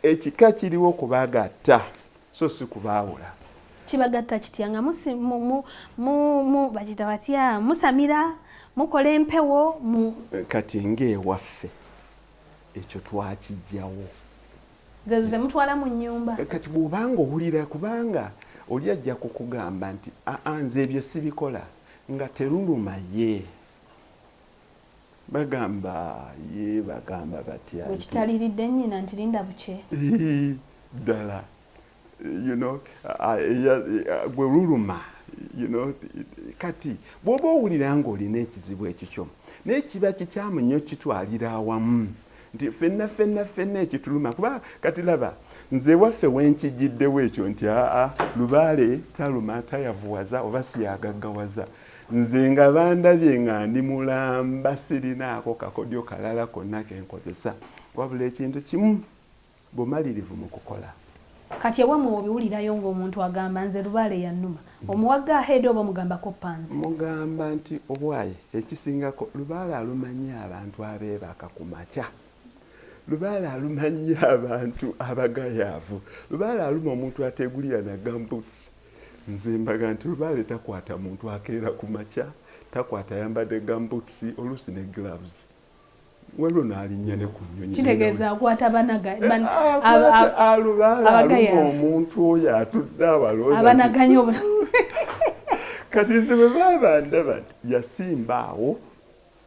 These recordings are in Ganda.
ekika kiriwo kubagatta so si kubaawula. Kibagatta kitya nga bakita batya musamira mukola empewo kati ng'ewaffe ekyo twakijjawo ze mutwala mu nnyumba. Kati bw'obanga owulira kubanga oli ajja kukugamba nti nze ebyo sibikola nga teruluma ye bagamba batya bwekitaliridde nnyina nti linda buke ddala bwe luluma kati bw'oba owulira ng'olina ekizibu ekyo kyo naye kiba kikyamu nnyo kitwalira awamu nti ffenna ekituluma kuba kati laba nze waffe wenkijjiddewo ekyo nti Lubaale taluma tayavuwaza oba siyagaggawaza nze nga bandabye nga ndi mulamba sirinaako kakodyo kalala konna kenkozesa wabula ekintu kimu bumalirivu mu kukola. Kati ewammwe obiwulirayo ng'omuntu agamba nze Lubaale yannuma omuwagga aheedi oba mugambako panzi? Mugamba nti obwayi ekisingako Lubaale alumanye abantu abeebaka ku makya, Lubaale alumanye abantu abagayaavu, Lubaale aluma omuntu ateegulira na gambuuti. Nze mbaga nti Lubaale takwata muntu akeera ku makya, takwata yambadde gambuuti oluusi ne gloves. Waliwo n'alinnya ne ku nnyonyi. Kitegeeza akwata Lubaale aluma omuntu oyo atudde abalooza abanaganya obulamu. Kati nze bwe baba ndaba nti yasimba awo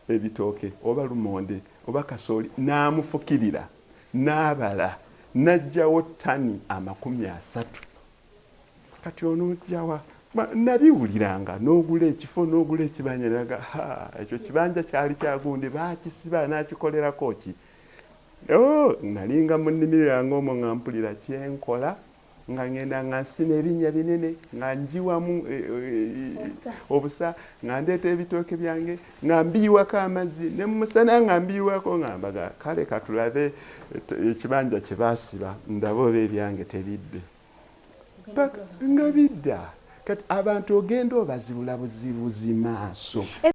ebitooke oba lumonde oba kasooli n'amufukirira n'abala n'ajjawo ttani 30. Kati onojjawa nabiwuliranga n'ogula ekifo n'ogula ekibanja naga ekyo kibanja kyali kyagundi baakisiba n'akikolerako ki. Nalinga mu nnimiro yange omwo nga mpulira kyenkola nga ngenda nga nsima ebinnya binene nga njiwamu obusa nga ndeeta ebitooke byange nga mbiyiwako amazzi ne musana nga mbiyiwako nga mbaga kale katulabe ekibanja kye baasiba ndaba oba ebyange teridde nga bidda. Kati abantu ogenda obazibula buzibuzi maaso.